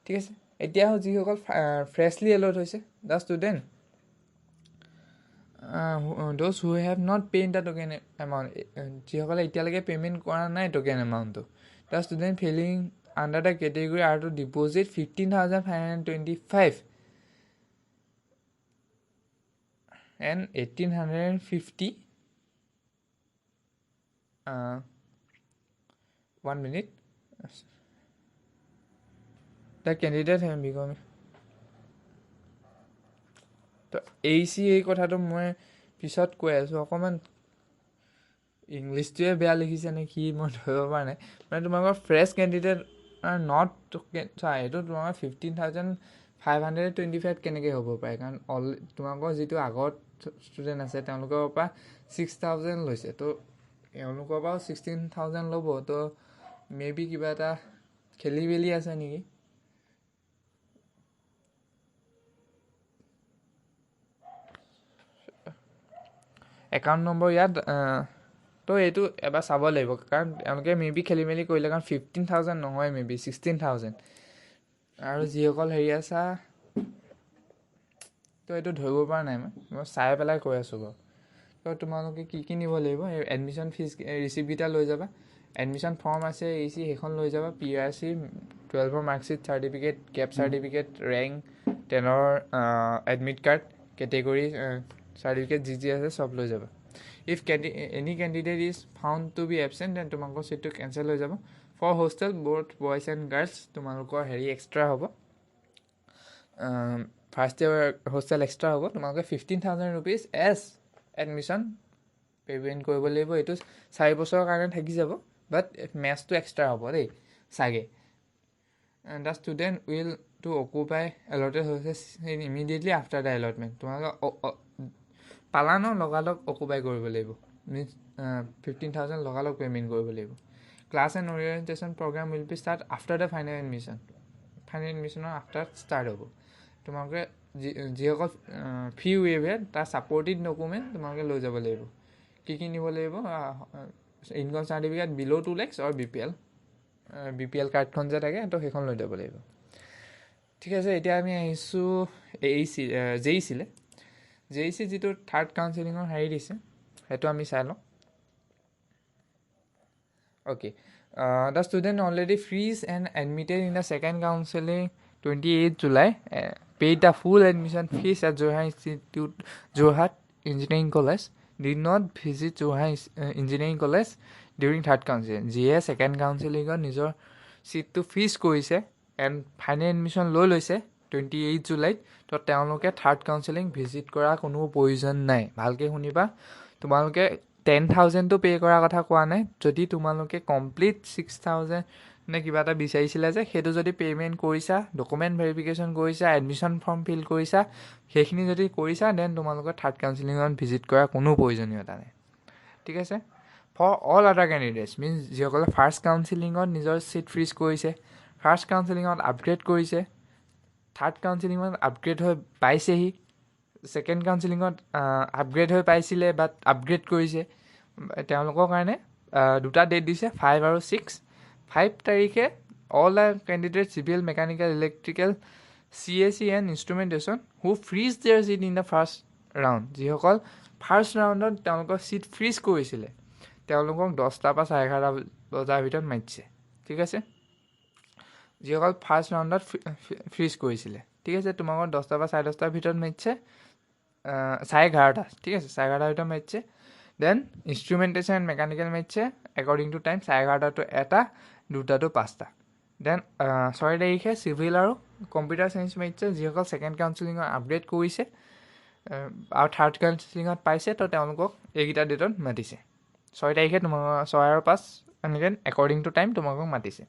ঠিক আছে এতিয়া যিসকল ফ্ৰেছলি এলট হৈছে the student those who have not paid the token amount যিসকলে এতিয়ালৈকে পে'মেণ্ট কৰা নাই টোকেন এমাউণ্টটো the student filling under the category আৰু to deposit 15,525 and 1,850 1 minute the candidate have become তো AC এই কথাটো মই পিছত কৈ আছোঁ অকণমান ইংলিছটোৱে বেয়া লিখিছে নে কি মই ধৰিব পৰা নাই মানে তোমালোকৰ ফ্ৰেছ কেণ্ডিডেট নট এইটো তোমালোকৰ 15,525 কেনেকৈ হ'ব পাৰে কাৰণ তোমালোকৰ যিটো আগত ষ্টুডেণ্ট আছে তেওঁলোকৰ পৰা 6,000 লৈছে তো এওঁলোকৰ পৰাও 16,000 ল'ব তো মেবি কিবা এটা খেলি মেলি আছে নেকি একাউণ্ট নম্বৰ ইয়াত তো এইটো এবাৰ চাব লাগিব কাৰণ তেওঁলোকে মেবি খেলি মেলি কৰিলে কাৰণ 15,000 নহয় মেবি 16,000 আৰু যিসকল হেৰি আছা তো এইটো ধৰিব পৰা নাই মই চাই পেলাই কৈ আছোঁ বাৰু তো তোমালোকে কি নিব লাগিব এডমিশ্যন ফিজ ৰিচিপ্টকেইটা লৈ যাবা এডমিশ্যন ফৰ্ম আছে AC সেইখন লৈ যাবা PRC 12ৰ মাৰ্কশ্বিট চাৰ্টিফিকেট কেপ চাৰ্টিফিকেট ৰেংক 10ৰ এডমিট কাৰ্ড কেটেগৰী চাৰ্টিফিকেট যি আছে চব লৈ যাবা if any candidate is found to be absent then তোমালোকৰ চিটটো কেঞ্চেল হৈ যাব for hostel both boys and girls তোমালোকৰ হেৰি এক্সট্ৰা হ'ব ফাৰ্ষ্ট ইয়েৰ হোষ্টেল এক্সট্ৰা হ'ব তোমালোকে 15,000 rupees এজ এডমিশ্যন পে'মেণ্ট কৰিব লাগিব এইটো 4 বছৰৰ কাৰণে থাকি যাব বাট মেথছটো এক্সট্ৰা হ'ব দেই চাগে the student will to occupy allotted হৈছে ইমিডিয়েটলি আফটাৰ দ্য এলটমেণ্ট তোমালোকে পালা ন লগালগ অকুপাই কৰিব লাগিব মিনছ 15,000 লগালগ পে'মেণ্ট কৰিব লাগিব class and orientation program will be start after the final এডমিশ্যনৰ আফটাৰ ষ্টাৰ্ট হ'ব তোমালোকে যিসকল ফি ৱেইভাৰ তাৰ ছাপৰ্টিভ ডকুমেণ্ট তোমালোকে লৈ যাব লাগিব কি নিব লাগিব ইনকম চাৰ্টিফিকেট বিল' 2 lakhs আৰু BPL কাৰ্ডখন যে থাকে তো সেইখন লৈ যাব লাগিব ঠিক আছে এতিয়া আমি আহিছোঁ JEC যিটো থাৰ্ড কাউন্সেলিঙৰ হেৰি দিছে সেইটো আমি চাই লওঁ okay the student already freeze and admitted in the second counselling 28 July paid the full admission fees at Jorhat Engineering College did not visit Jorhat Engineering College during third counseling যিয়ে second কাউন্সেলিঙত নিজৰ চিটটো fees কৰিছে and final admission লৈ লৈছে 28 July তো তেওঁলোকে third counselling visit কৰা কোনো প্ৰয়োজন নাই ভালকৈ শুনিবা তোমালোকে 10,000টো পে' কৰাৰ কথা কোৱা নাই যদি তোমালোকে কমপ্লিট 6,000 নে কিবা এটা বিচাৰিছিলা যে সেইটো যদি পে'মেণ্ট কৰিছা ডকুমেণ্ট ভেৰিফিকেশ্যন কৰিছা এডমিশ্যন ফৰ্ম ফিল কৰিছা সেইখিনি যদি কৰিছা দেন তোমালোকৰ থাৰ্ড কাউন্সেলিঙত ভিজিট কৰাৰ কোনো প্ৰয়োজনীয়তা নাই ঠিক আছে ফৰ অল আদাৰ কেণ্ডিডেটছ মিনছ যিসকলে ফাৰ্ষ্ট কাউন্সিলিঙত নিজৰ ছিট ফ্ৰিজ কৰিছে, ফাৰ্ষ্ট কাউন্সিলিঙত আপগ্ৰেড কৰিছে, থাৰ্ড কাউন্সিলিঙত আপগ্ৰেড হৈ পাইছেহি, ছেকেণ্ড কাউন্সিলিঙত আপগ্ৰেড হৈ পাইছিলে বাট আপগ্ৰেড কৰিছে, তেওঁলোকৰ কাৰণে দুটা ডেট দিছে 5 আৰু 6। 5 তাৰিখে all the candidate civil, mechanical, electrical, CAC and instrumentation who freeze their seat in the first round, যিসকল ফাৰ্ষ্ট ৰাউণ্ডত তেওঁলোকৰ ছিট ফ্ৰিজ কৰিছিলে তেওঁলোকক 10টাৰ পৰা 11:30 বজাৰ ভিতৰত মাতিছে। ঠিক আছে, যিসকল ফাৰ্ষ্ট ৰাউণ্ডত ফ্ৰিজ কৰিছিলে, ঠিক আছে, তোমালোকৰ 10টাৰ পৰা 10:30 ভিতৰত মাতিছে, 11:30, ঠিক আছে, 11:30 ভিতৰত মাতিছে। দেন ইনষ্ট্ৰুমেণ্টেশ্যন এণ্ড মেকানিকেল মাতিছে একৰ্ডিং টু টাইম 11:30 to 1, 2টা to 5টা। দেন 6 তাৰিখে চিভিল আৰু কম্পিউটাৰ চায়েন্স মাতিছে, যিসকল ছেকেণ্ড কাউন্সিলিঙত আপগ্ৰেড কৰিছে আৰু থাৰ্ড কাউন্সিলিঙত পাইছে, তো তেওঁলোকক এইকেইটা ডেটত মাতিছে। 6 তাৰিখে তোমালোকৰ 6 আৰু 5 এনেকৈ একৰ্ডিং টু টাইম তোমালোকক মাতিছে।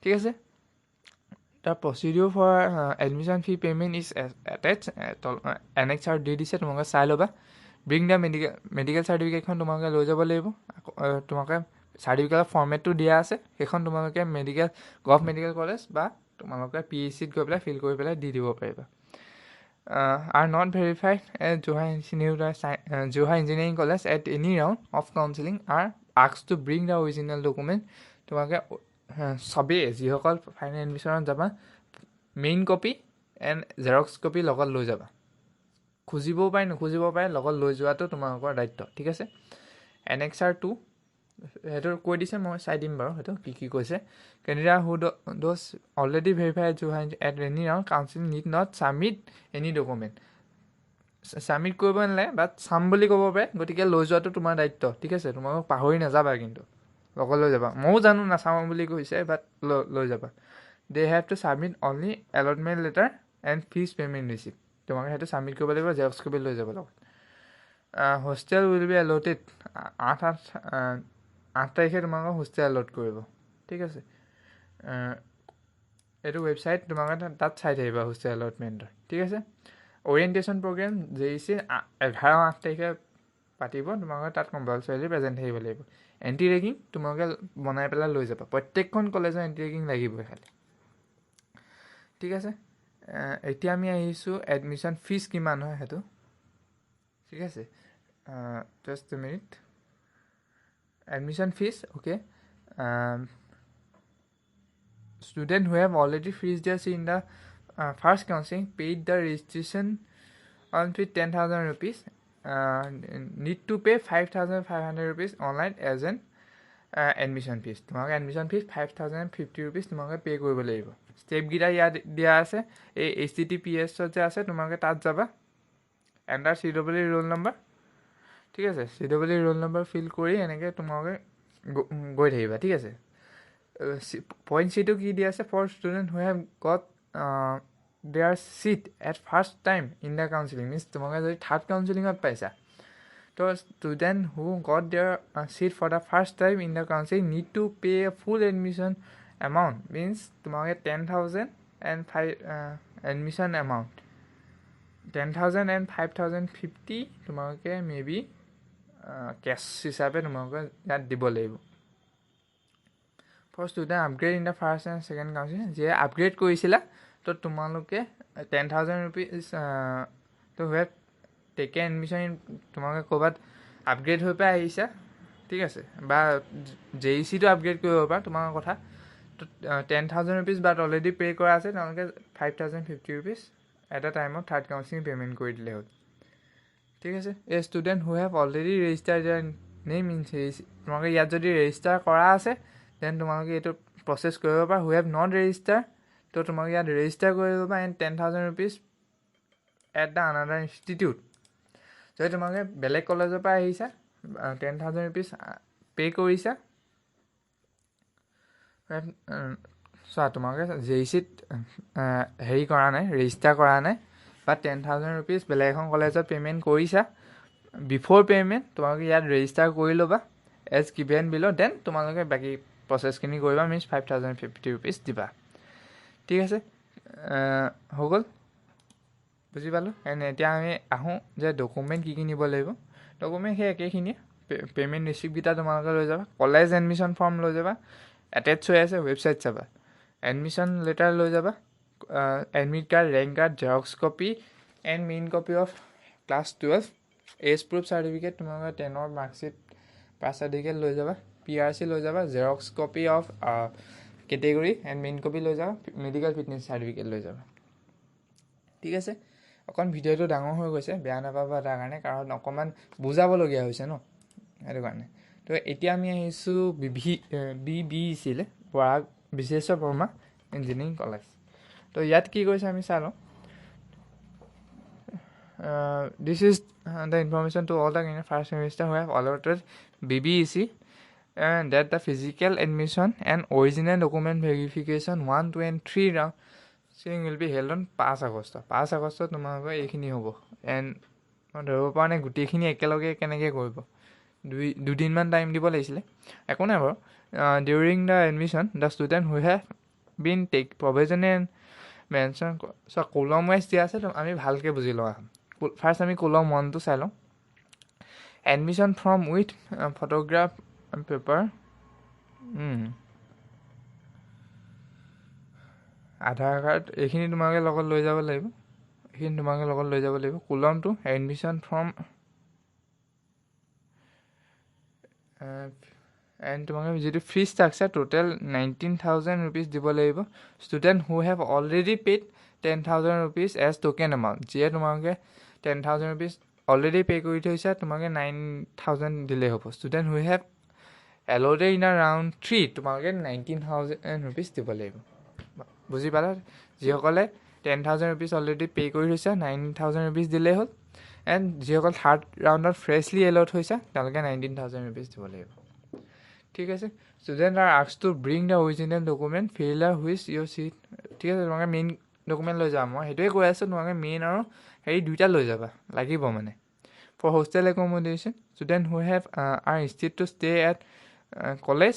ঠিক আছে, the procedure for admission fee payment is attach, NXR দি দিছে, তোমালোকে চাই ল'বা। ব্ৰিং দ্য মেডিকেল চাৰ্টিফিকেটখন তোমালোকে লৈ যাব লাগিব। তোমালোকে চাৰ্টিফিকেটৰ ফৰ্মেটটো দিয়া আছে, সেইখন তোমালোকে গভ মেডিকেল কলেজ বা তোমালোকে PHCত গৈ পেলাই ফিল কৰি পেলাই দি দিব পাৰিবা। Are not verified at Johar Engineering College at any round of counseling are asked to bring the original document. তোমালোকে চবেই যিসকল ফাইনেল এডমিশ্যনত যাবা main copy and Xerox copy লগত লৈ যাবা। খুজিবও পাৰে নুখুজিব পাৰে, লগত লৈ যোৱাটো তোমালোকৰ দায়িত্ব। ঠিক আছে, NXR 2 সেইটো কৈ দিছে, মই চাই দিম বাৰু সেইটো কি কৈছে। Candidate who does already verified at any round counselling need not submit any document. Submit কৰিব নালাগে, বাট চাম বুলি ক'ব পাৰে, গতিকে লৈ যোৱাটো তোমাৰ দায়িত্ব। ঠিক আছে, তোমালোক পাহৰি নাযাবা, কিন্তু লগত লৈ যাবা। ময়ো জানো নাচাওঁ বুলি কৈছে, বাট লৈ যাবা। They have to submit only allotment letter and fees payment receipt. তোমালোকে সেইটো ছাবমিট কৰিব লাগিব, জেৰক্স কপি লৈ যাব লগত। হোষ্টেল উইল বি এলটেড 8 তাৰিখে তোমালোকক হোষ্টেল এলট কৰিব। ঠিক আছে, এইটো ৱেবছাইট তোমালোকে তাত চাই থাকিবা হোষ্টেল এলটমেণ্টৰ। ঠিক আছে, অৰিয়েণ্টেশ্যন প্ৰগ্ৰেম JEC 11-8 তাৰিখে পাতিব, তোমালোকে তাত কম্পালচৰিলি প্ৰেজেণ্ট থাকিব লাগিব। এণ্টি ৰেগিং তোমালোকে বনাই পেলাই লৈ যাবা, প্ৰত্যেকখন কলেজৰ এণ্টি ৰেগিং লাগিবই খালি। ঠিক আছে, এতিয়া আমি আহিছোঁ এডমিশ্যন ফিজ কিমান হয় সেইটো। ঠিক আছে, just a minute. Admission fees, okay. Student who have already freezed their seat in the first counseling paid the registration on fee 10,000 rupees. Need to pay 5,500 rupees online as an admission fees. তোমালোকে admission fees 5,050 rupees তোমালোকে pay' কৰিব লাগিব। ষ্টেপকেইটা ইয়াত দিয়া আছে, এই HTTPS যে আছে, তোমালোকে তাত যাবা, এণ্টাৰ CWE ৰোল নম্বৰ। ঠিক আছে, CWE ৰোল নম্বৰ ফিল কৰি এনেকৈ তোমালোকে গৈ থাকিবা। ঠিক আছে, পইণ্ট চিটো কি দিয়া আছে, for student who have got their seat at first time in the counselling, means তোমালোকে যদি থাৰ্ড কাউন্সিলিঙত পাইছা, তো student who got their seat for the first time in the counselling need to pay a full admission amount, means তোমালোকে 10,000 and 5 admission amount 10,000 and 5,050 তোমালোকে maybe cash হিচাপে তোমালোকে ইয়াত দিব লাগিব। For student upgrade in the first and second counselling, যিয়ে upgrade কৰিছিলা, তো তোমালোকে 10,000 rupees তো হেভ টেকে এডমিশ্যন, তোমালোকে ক'ৰবাত আপগ্ৰেড হৈ পাই আহিছা, ঠিক আছে, বা JECটো আপগ্ৰেড কৰিব পাৰা, তোমাৰ কথা। তো 10,000 rupees বাট অলৰেডি পে' কৰা আছে, তেওঁলোকে 5,050 rupees এটা টাইমত থাৰ্ড কাউন্সিলিং পে'মেণ্ট কৰি দিলে হ'ল। ঠিক আছে, এই student who have already register their name in JEC, তোমালোকে ইয়াত যদি ৰেজিষ্টাৰ কৰা আছে দেন তোমালোকে এইটো প্ৰচেছ কৰিব পাৰা। হু হেভ নট ৰেজিষ্টাৰ, তো তোমালোকে ইয়াত ৰেজিষ্টাৰ কৰি ল'বা and 10,000 rupees at the another institute. যদি তোমালোকে বেলেগ কলেজৰ পৰা আহিছা, 10,000 rupees পে' কৰিছা, চোৱা তোমালোকে JECত হেৰি কৰা নাই, ৰেজিষ্টাৰ কৰা নাই, বা 10,000 rupees বেলেগ এখন কলেজত পে'মেণ্ট কৰিছা, বিফ'ৰ পে'মেণ্ট তোমালোকে ইয়াত ৰেজিষ্টাৰ কৰি ল'বা এজ গিভেন বিল', দেন তোমালোকে বাকী প্ৰচেছখিনি কৰিবা, মিনছ 5,050 rupees দিবা। ঠিক আছে, হৈ গ'ল, বুজি পালোঁ। এণ্ড এতিয়া আমি আহোঁ যে ডকুমেণ্ট কি কি নিব লাগিব। ডকুমেণ্ট সেই একেখিনিয়ে, পে'মেণ্ট ৰিচিপ্টকেইটা তোমালোকে লৈ যাবা, কলেজ এডমিশ্যন ফৰ্ম লৈ যাবা, এটেচ হৈ আছে ৱেবছাইট চাবা, এডমিশ্যন লেটাৰ লৈ যাবা, admit card, rank card, xerox copy and main copy of class 12, age proof certificate, তোমালোকে 10ৰ মাৰ্কশ্বিট পাছ চাৰ্টিফিকেট লৈ যাবা, PRC লৈ যাবা, Xerox copy of category and main copy লৈ যাবা, মেডিকেল ফিটনেছ চাৰ্টিফিকেট লৈ যাবা। ঠিক আছে, অকণ ভিডিঅ'টো ডাঙৰ হৈ গৈছে, বেয়া নাপাবা তাৰ কাৰণে, কাৰণ অকণমান বুজাবলগীয়া হৈছে ন, সেইটো কাৰণে। তো এতিয়া আমি আহিছোঁ BBECলৈ, পৰাগ বিশ্বেশ্বৰ বৰ্মা ইঞ্জিনিয়াৰিং কলেজ। তো ইয়াত কি কৈছে আমি চাই লওঁ। This is the information to all the first semester who have allotted BBEC and that the physical admission and original document verification 1, 2 and 3 round will be held on 5 August. 5 August তোমালোকৰ এইখিনি হ'ব। এণ্ড মই ধৰিব পৰা নাই গোটেইখিনি একেলগে কেনেকৈ কৰিব, দুদিনমান টাইম দিব লাগিছিলে, একো নাই বাৰু। During the admission the student who have been take provisional mention column wise দিয়া আছে, আমি ভালকৈ বুজি লওঁ। ফাৰ্ষ্ট আমি কলম 1টো চাই লওঁ। Admission form with photograph paper, Aadhaar card, এইখিনি তোমালোকে লগত লৈ যাব লাগিব, কলম 2 এডমিশ্যন ফৰ্ম এণ্ড তোমালোকে যিটো ফিজ ষ্ট্ৰাকচাৰ টোটেল 19,000 rupees দিব লাগিব। Student who have already paid 10,000 rupees as token amount, যিয়ে তোমালোকে 10,000 rupees অলৰেডি পে' কৰি থৈছা, তোমালোকে 9,000 দিলেই হ'ব। Student who have allotted in a round 3, তোমালোকে 19,000 rupees দিব লাগিব। বুজি পালা? যিসকলে 10,000 rupees অলৰেডি পে' কৰি থৈছা, 9,000 rupees দিলেই হ'ল। এণ্ড যিসকল থাৰ্ড ৰাউণ্ডত ফ্ৰেছলি এল'ট হৈছা, তেওঁলোকে 19,000 rupees দিব লাগিব। ঠিক আছে, student are asked to bring the original document filler which your sheet. ঠিক আছে, তোমালোকে মেইন ডকুমেণ্ট লৈ যাবা, মই সেইটোৱে কৈ আছোঁ, তোমালোকে মেইন আৰু হেৰি দুইটা লৈ যাবা, লাগিব মানে। For hostel accommodation, student who have are interested to stay at college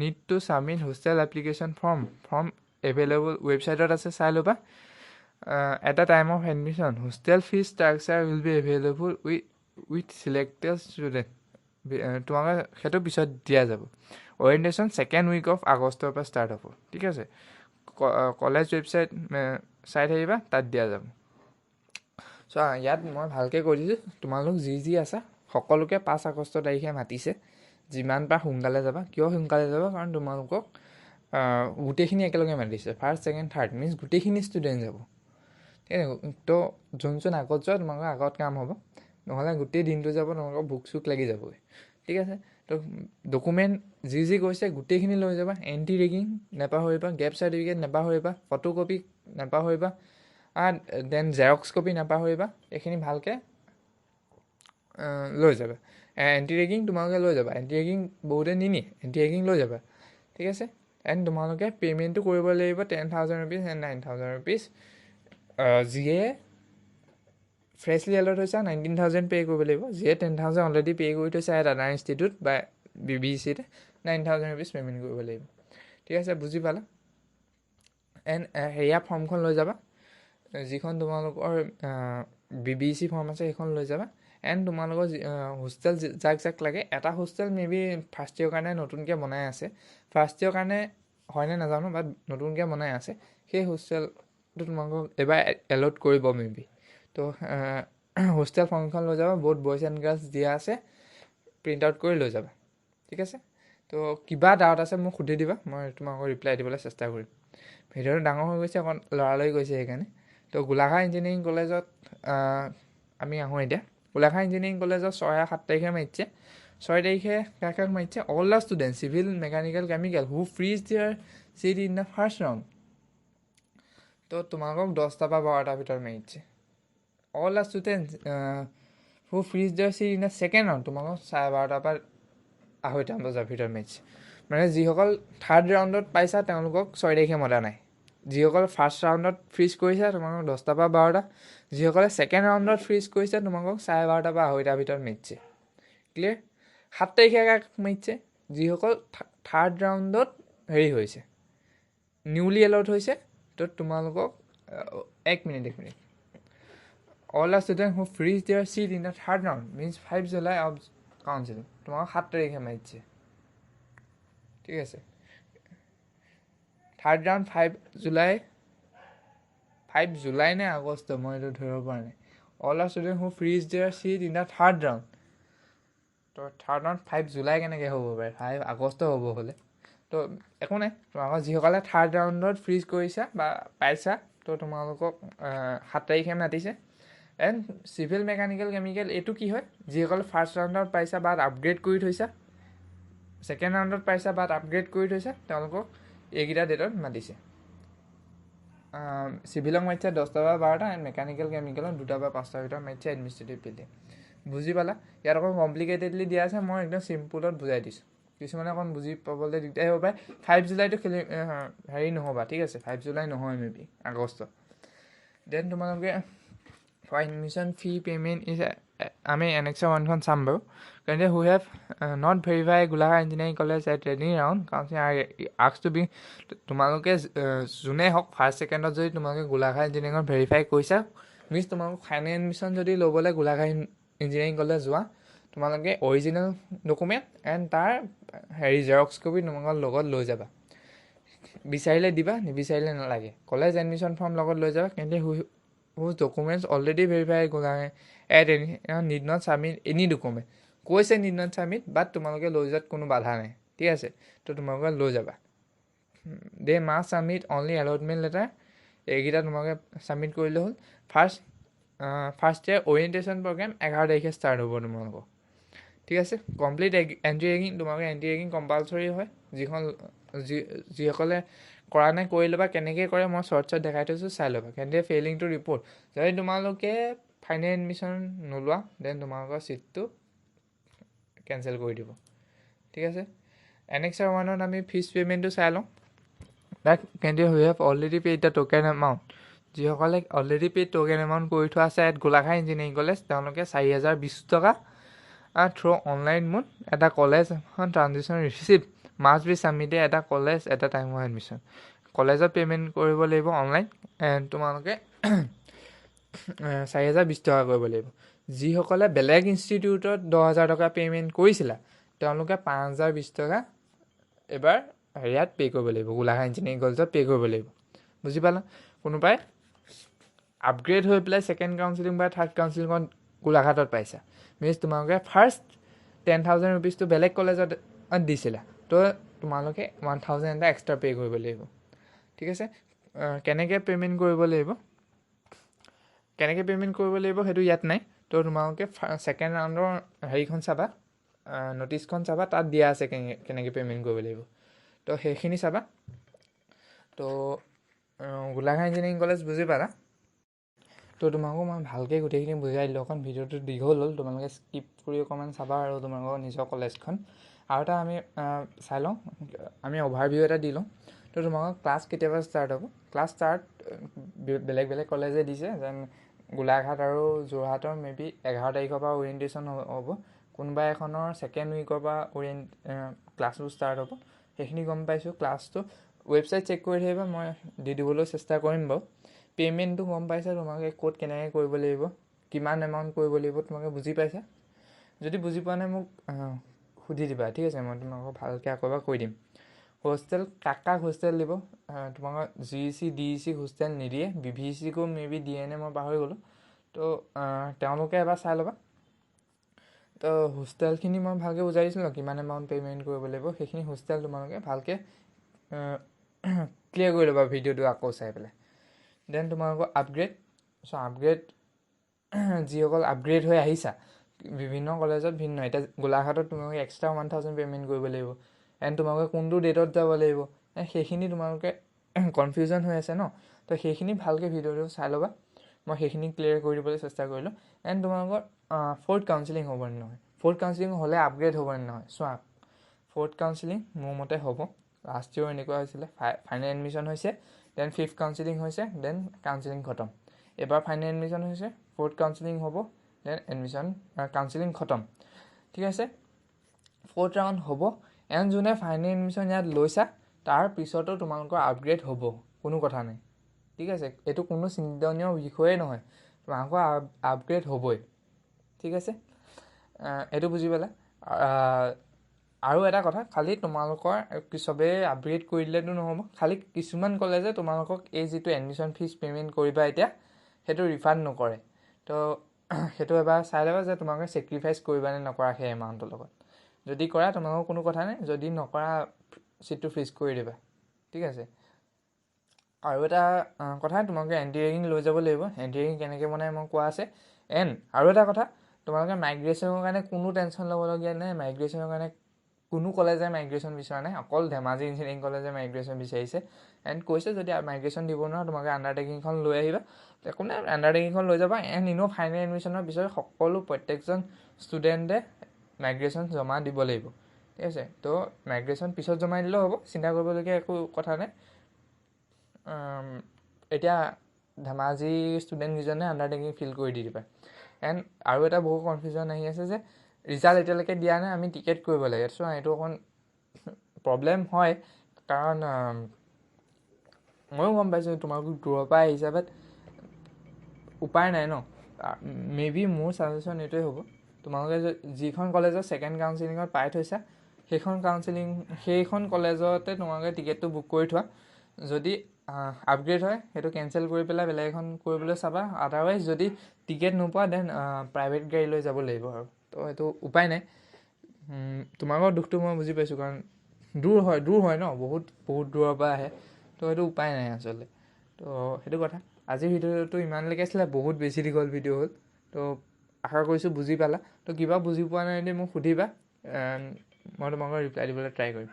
need to submit hostel application form available ৱেবছাইটত আছে, চাই ল'বা। At the time of admission hostel fees structure will be available with selected student, তোমালোকে সেইটো পিছত দিয়া যাব। Orientation 2nd week of আগষ্টৰ পৰা ষ্টাৰ্ট হ'ব। ঠিক আছে, কলেজ ৱেবছাইট চাই থাকিবা, তাত দিয়া যাব। চ' ইয়াত মই ভালকৈ কৈ দিছোঁ, তোমালোক যি আছা সকলোকে 5 আগষ্ট তাৰিখে মাতিছে, যিমান পাৰ সোনকালে যাবা। কিয় সোনকালে যাবা? কাৰণ তোমালোকক গোটেইখিনি একেলগে মাতিছে, ফাৰ্ষ্ট, ছেকেণ্ড, থাৰ্ড মিনছ গোটেইখিনি ষ্টুডেণ্ট যাব। ঠিক আছে, তো যোন আগত যোৱা তোমালোকৰ আগত কাম হ'ব, নহ'লে গোটেই দিনটো যাব, তোমালোকৰ ভোক চোক লাগি যাবগৈ। ঠিক আছে, তো ডকুমেণ্ট যি কৈছে গোটেইখিনি লৈ যাবা। এণ্টি ৰেগিং নাপাহৰিবা, গেপ চাৰ্টিফিকেট নাপাহৰিবা, ফটো কপি নাপাহৰিবা, দেন জেৰক্স কপি নাপাহৰিবা, এইখিনি ভালকৈ লৈ যাবা। এণ্টি ৰেগিং তোমালোকে লৈ যাবা, এণ্টি ৰেগিং বহুতে নিনিয়ে, এণ্টি ৰেগিং লৈ যাবা। ঠিক আছে, এণ্ড তোমালোকে পে'মেণ্টটো কৰিব লাগিব 10,000 rupees এণ্ড 9,000 rupees। যিয়ে ফ্ৰেছলি এল'ট হৈছে 19,000 পে' কৰিব লাগিব, যিয়ে 10,000 অলৰেডি পে' কৰি থৈছে এট আদাৰ ইনষ্টিটিউট বা BBECতে 9,000 rupees পে'মেণ্ট কৰিব লাগিব। ঠিক আছে, বুজি পালা? এণ্ড সেয়া ফৰ্মখন লৈ যাবা, যিখন তোমালোকৰ BBEC ফৰ্ম আছে সেইখন লৈ যাবা। এণ্ড তোমালোকৰ হোষ্টেল যাক লাগে, এটা হোষ্টেল মেবি ফাৰ্ষ্ট ইয়েৰ কাৰণে নতুনকৈ বনাই আছে, ফাৰ্ষ্ট ইয়েৰ কাৰণে হয়নে নাজানো, বাট নতুনকৈ বনাই আছে, সেই হোষ্টেলটো তোমালোকক এবাৰ এল'ট কৰিব মেবি। তো হোষ্টেল ফৰ্মখন লৈ যাবা, বহুত বইজ এণ্ড গাৰ্লছ দিয়া আছে, প্ৰিণ্ট আউট কৰি লৈ যাবা। ঠিক আছে, তো কিবা ডাউট আছে মোক সুধি দিবা, মই তোমালোকক ৰিপ্লাই দিবলৈ চেষ্টা কৰিম। ভিডিঅ'টো ডাঙৰ হৈ গৈছে, অকণ লৰালৰি গৈছে সেইকাৰণে। তো গোলাঘাট ইঞ্জিনিয়াৰিং কলেজত আমি আহোঁ এতিয়া। গোলাঘাট ইঞ্জিনিয়াৰিং কলেজত 6 আৰু 7 তাৰিখে মাতিছে। 6 তাৰিখে কাক মাতিছে? All the student civil, mechanical, chemical who freeze their seat in the first round. তো তোমালোকক 10টা পৰা 12টাৰ ভিতৰত মাতিছে। All the student who freeze their seat in the second round, তোমালোকক 12:30 পৰা 2:30 বজাৰ ভিতৰত মাতিছে। মানে যিসকল থাৰ্ড ৰাউণ্ডত পাইছা তেওঁলোকক 6 তাৰিখে মতা নাই। যিসকল ফাৰ্ষ্ট ৰাউণ্ডত ফ্ৰিজ কৰিছে তোমালোকক 10টা পৰা 12টা, যিসকলে ছেকেণ্ড ৰাউণ্ডত ফ্ৰিজ কৰিছে তোমালোকক 12:30 পৰা 2:30 ভিতৰত মাতিছে। ক্লিয়াৰ? 7 তাৰিখে কাক মাতিছে? যিসকল থাৰ্ড ৰাউণ্ডত হেৰি হৈছে, নিউলি এল'ট হৈছে, তো তোমালোকক 1 minute all the students who freeze their seat in the third round means 5 July of counselling তোমালোকক 7 তাৰিখে মাতিছে ঠিক আছে থাৰ্ড ৰাউণ্ড 5 জুলাই নে আগষ্ট মই এইটো ধৰিব পৰা নাই all are student who freeze their seat in the third round তো থাৰ্ড ৰাউণ্ড 5 জুলাই কেনেকৈ হ'ব পাৰে 5 আগষ্ট হ'ব হ'লে তো একো নাই তোমালোকক যিসকলে থাৰ্ড ৰাউণ্ডত ফ্ৰিজ কৰিছা বা পাইছা তো তোমালোকক 7 তাৰিখে মাতিছে এণ্ড চিভিল মেকানিকেল কেমিকেল এইটো কি হয় যিসকলে ফাৰ্ষ্ট ৰাউণ্ডত পাইছা বা আপগ্ৰেড কৰি থৈছা ছেকেণ্ড ৰাউণ্ডত পাইছা বা আপগ্ৰেড কৰি থৈছা তেওঁলোকক এইকেইটা ডেটত মাতিছে চিভিলক মাতিছে 10টা বা 12টা এণ্ড মেকানিকেল কেমিকেলত 2টা বা 5টাৰ ভিতৰত মাতিছে এডমিনিষ্ট্ৰেটিভ বিল্ডিং বুজি পালা ইয়াত অকণ কমপ্লিকেটেডলি দিয়া আছে মই একদম চিম্পুলত বুজাই দিছোঁ কিছুমানে অকণ বুজি পাবলৈ দিগদাৰ হ'ব পাৰে 5 জুলাইটো হেৰি নহ'বা ঠিক আছে 5 জুলাই নহয় মে বি আগষ্ট দেন তোমালোকে for admission fee payment is আমি এনেক্সাৰ 1খন চাম বাৰু currently who have not verify Golaghat engineering college at ready round counselling ask to be তোমালোকে যোনে হওক ফাৰ্ষ্ট ছেকেণ্ডত যদি তোমালোকে গোলাঘাট ইঞ্জিনিয়াৰিঙত ভেৰিফাই কৰিছা মিনছ তোমালোকক ফাইনেল এডমিশ্যন যদি ল'বলৈ গোলাঘাট ইঞ্জিনিয়াৰিং কলেজ যোৱা তোমালোকে অৰিজিনেল ডকুমেণ্ট এণ্ড তাৰ জেৰক্স কপি তোমালোকৰ লগত লৈ যাবা বিচাৰিলে দিবা নিবিচাৰিলে নালাগে কলেজ এডমিশ্যন ফৰ্ম লগত লৈ যাবা কিন্তু whose documents already verified Golaghat at any need not submit any document কৈছে need not submit বাট তোমালোকে লৈ যোৱাত কোনো বাধা নাই ঠিক আছে তো তোমালোকে লৈ যাবা they must submit only allotment letter এইকেইটা তোমালোকে ছাবমিট কৰিলে হ'ল ফাৰ্ষ্ট ইয়াৰ অৰিয়েণ্টেশ্যন প্ৰগ্ৰেম 11 তাৰিখে ষ্টাৰ্ট হ'ব তোমালোকৰ ঠিক আছে কমপ্লিট এণ্ট্ৰি ৰেগিং তোমালোকে এণ্ট্ৰি ৰেগিং কম্পালচৰি হয় যিসকলে কৰা নাই কৰি ল'বা কেনেকৈ কৰে মই শ্বৰ্টছত দেখাই থৈছোঁ চাই ল'বা কেনেকৈ ফেইলিং টু ৰিপৰ্ট যদি তোমালোকে ফাইনেল এডমিশ্যন নোলোৱা দেন তোমালোকৰ ছিটটো কেঞ্চেল কৰি দিব ঠিক আছে এনেক্সাৰ 1ত আমি ফিজ পে'মেণ্টটো চাই লওঁ that candidate who have already paid the token amount যিসকলে অলৰেডি পেইড টোকেন এমাউণ্ট কৰি থোৱা আছে এট গোলাঘাট ইঞ্জিনিয়াৰিং কলেজ তেওঁলোকে 4020 টকা থ্ৰু অনলাইন মোড এটা কলেজ এখন transaction receive must B submitted এটা কলেজ এটা টাইম অফ এডমিশ্যন কলেজত পে'মেণ্ট কৰিব লাগিব অনলাইন এণ্ড তোমালোকে 4020 টকা কৰিব লাগিব যিসকলে বেলেগ ইনষ্টিটিউটত 10,000 টকা পে'মেণ্ট কৰিছিলা তেওঁলোকে 5,020 টকা এবাৰ হেৰিয়াত পে' কৰিব লাগিব গোলাঘাট ইঞ্জিনিয়াৰিং কলেজত পে' কৰিব লাগিব বুজি পালা কোনোবাই আপগ্ৰেড হৈ পেলাই ছেকেণ্ড কাউন্সিলিং বা থাৰ্ড কাউন্সিলিঙত গোলাঘাটত পাইছা মিনছ তোমালোকে ফাৰ্ষ্ট 10,000 ৰুপিজটো বেলেগ কলেজত দিছিলা তো তোমালোকে 1,000 এটা এক্সট্ৰা পে' কৰিব লাগিব ঠিক আছে কেনেকৈ পে'মেণ্ট কৰিব লাগিব সেইটো ইয়াত নাই তো তোমালোকে ছেকেণ্ড ৰাউণ্ডৰ হেৰিখন চাবা ন'টিছখন চাবা তাত দিয়া আছে কেনেকৈ পে'মেণ্ট কৰিব লাগিব তো সেইখিনি চাবা তো গোলাঘাট ইঞ্জিনিয়াৰিং কলেজ বুজি পালা তো তোমালোকক মই ভালকৈ গোটেইখিনি বুজাই দিলোঁ অকণ ভিডিঅ'টো দীঘল হ'ল তোমালোকে স্কিপ কৰি অকণমান চাবা আৰু তোমালোকৰ নিজৰ কলেজখন আৰু এটা আমি চাই লওঁ আমি অভাৰভিউ এটা দি লওঁ তো তোমালোকৰ ক্লাছ কেতিয়াবা ষ্টাৰ্ট হ'ব ক্লাছ ষ্টাৰ্ট বেলেগ বেলেগ কলেজে দিছে যেন গোলাঘাট আৰু যোৰহাটৰ মে বি 11 তাৰিখৰ পৰা অৰিয়েণ্টেশ্যন হ'ব কোনোবা এখনৰ ছেকেণ্ড উইকৰ পৰা ক্লাছবোৰ ষ্টাৰ্ট হ'ব সেইখিনি গম পাইছোঁ ক্লাছটো ৱেবছাইট চেক কৰি থাকিবা মই দি দিবলৈ চেষ্টা কৰিম বাৰু পে'মেণ্টটো গম পাইছা তোমালোকে ক'ত কেনেকৈ কৰিব লাগিব কিমান এমাউণ্ট কৰিব লাগিব তোমালোকে বুজি পাইছা যদি বুজি পোৱা নাই মোক সুধি দিবা ঠিক আছে মই তোমালোকক ভালকৈ আকৌ এবাৰ কৈ দিম হোষ্টেল কাক হোষ্টেল দিব তোমালোকৰ GEC DEC হোষ্টেল নিদিয়ে BVCকো মে বি দিয়ে নে মই পাহৰি গ'লোঁ তো তেওঁলোকে এবাৰ চাই ল'বা তো হোষ্টেলখিনি মই ভালকৈ বুজাই দিছিলোঁ কিমান এমাউণ্ট পে'মেণ্ট কৰিব লাগিব সেইখিনি হোষ্টেল তোমালোকে ভালকৈ ক্লিয়াৰ কৰি ল'বা ভিডিঅ'টো আকৌ চাই পেলাই দেন তোমালোকৰ আপগ্ৰেড যিসকল আপগ্ৰেড হৈ আহিছা বিভিন্ন কলেজত ভিন্ন এতিয়া গোলাঘাটত তোমালোকে এক্সট্ৰা 1,000 পে'মেণ্ট কৰিব লাগিব এণ্ড তোমালোকে কোনটো ডেটত যাব লাগিব সেইখিনি তোমালোকে কনফিউজন হৈ আছে ন তো সেইখিনি ভালকৈ ভিডিঅ'টো চাই ল'বা মই সেইখিনি ক্লিয়াৰ কৰি দিবলৈ চেষ্টা কৰিলোঁ এণ্ড তোমালোকৰ ফ'ৰ্থ কাউন্সিলিং হ'ব নে নহয় ফ'ৰ্থ কাউন্সিলিং হ'লে আপগ্ৰেড হ'ব নে নহয় চোৱা ফ'ৰ্থ কাউন্সিলিং মোৰ মতে হ'ব লাষ্ট ইয়েৰ এনেকুৱা হৈছিলে ফাইনেল এডমিশ্যন হৈছে দেন ফিফ্থ কাউন্সিলিং হৈছে দেন কাউন্সিলিং খতম এবাৰ ফাইনেল এডমিশ্যন হৈছে ফ'ৰ্থ কাউন্সিলিং হ'ব দেন এডমিশ্যন কাউন্সিলিং খতম ঠিক আছে ফ'ৰ্থ ৰাউণ্ড হ'ব এণ্ড যোনে ফাইনেল এডমিশ্যন ইয়াত লৈছা তাৰ পিছতো তোমালোকৰ আপগ্ৰেড হ'ব কোনো কথা নাই ঠিক আছে এইটো কোনো চিন্তনীয় বিষয়ে নহয় তোমালোকৰ আপগ্ৰেড হ'বই ঠিক আছে এইটো বুজি পালা আৰু এটা কথা, খালি তোমালোকৰ চবেই আপগ্ৰেড কৰি দিলেতো নহ'ব, খালি কিছুমান কলেজে তোমালোকক এই যিটো এডমিশ্যন ফিজ পে'মেণ্ট কৰিবা এতিয়া সেইটো ৰিফাণ্ড নকৰে। তো সেইটো এবাৰ চাই ল'বা যে তোমালোকে ছেক্ৰিফাইচ কৰিবা নে নকৰা সেই এমাউণ্টৰ লগত। যদি কৰা তোমালোকৰ কোনো কথা নাই, যদি নকৰা চিটটো ফ্ৰিজ কৰি দিবা, ঠিক আছে। আৰু এটা কথা, তোমালোকে এণ্টি ৰেগিং লৈ যাব লাগিব। এণ্টি ৰেগিং কেনেকৈ বনাই মই কোৱা আছে। আৰু এটা কথা, তোমালোকে মাইগ্ৰেশ্যনৰ কাৰণে কোনো টেনশ্যন ল'বলগীয়া নাই। মাইগ্ৰেশ্যনৰ কাৰণে কোনো কলেজে মাইগ্ৰেশ্যন বিচৰা নাই, অকল ধেমাজি ইঞ্জিনিয়াৰিং কলেজে মাইগ্ৰেশ্যন বিচাৰিছে। কৈছে যদি মাইগ্ৰেশ্যন দিব নোৱাৰা তোমালোকে আণ্ডাৰটেকিংখন লৈ আহিবা, একো নাই, আণ্ডাৰটেকিংখন লৈ যাবা। ফাইনেল এডমিশ্যনৰ পিছত প্ৰত্যেকজন ষ্টুডেণ্টে মাইগ্ৰেশ্যন জমা দিব লাগিব, ঠিক আছে। তো মাইগ্ৰেশ্যন পিছত জমা দিলেও হ'ব, চিন্তা কৰিবলগীয়া একো কথা নাই। এতিয়া ধেমাজি ষ্টুডেণ্টকেইজনে আণ্ডাৰটেকিং ফিল কৰি দি দিবা। আৰু এটা বহু কনফিউজন আহি আছে যে ৰিজাল্ট এতিয়ালৈকে দিয়া নাই, আমি টিকেট কৰিব লাগে। চ' এইটো অকণ প্ৰব্লেম হয়, কাৰণ ময়ো গম পাইছোঁ তোমালোক দূৰৰ পৰা আহিছা, বাট উপায় নাই ন। মে' বি মোৰ ছাজেশ্যন এইটোৱে হ'ব, তোমালোকে যিখন কলেজত ছেকেণ্ড কাউন্সিলিঙত পাই থৈছা সেইখন কলেজতে তোমালোকে টিকেটটো বুক কৰি থোৱা। যদি আপগ্ৰেড হয় সেইটো কেঞ্চেল কৰি পেলাই বেলেগ এখন কৰিবলৈ চাবা। আদাৰৱাইজ যদি টিকেট নোপোৱা দেন প্ৰাইভেট গাড়ী লৈ যাব লাগিব আৰু। তো সেইটো উপায় নাই। তোমালোকৰ দুখটো মই বুজি পাইছোঁ, কাৰণ দূৰ হয় ন, বহুত দূৰৰ পৰা আহে। তো সেইটো উপায় নাই আচলতে। তো সেইটো কথা। আজিৰ ভিডিঅ'টো ইমানলৈকে আছিলে, বহুত বেছি দীঘল ভিডিঅ' হ'ল। তো আশা কৰিছোঁ বুজি পালা। তো কিবা বুজি পোৱা নাই যদি মোক সুধিবা, মই তোমালোকক ৰিপ্লাই দিবলৈ ট্ৰাই কৰিম।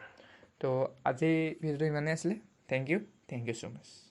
তো আজিৰ ভিডিঅ'টো ইমানেই আছিলে। Thank you so' much.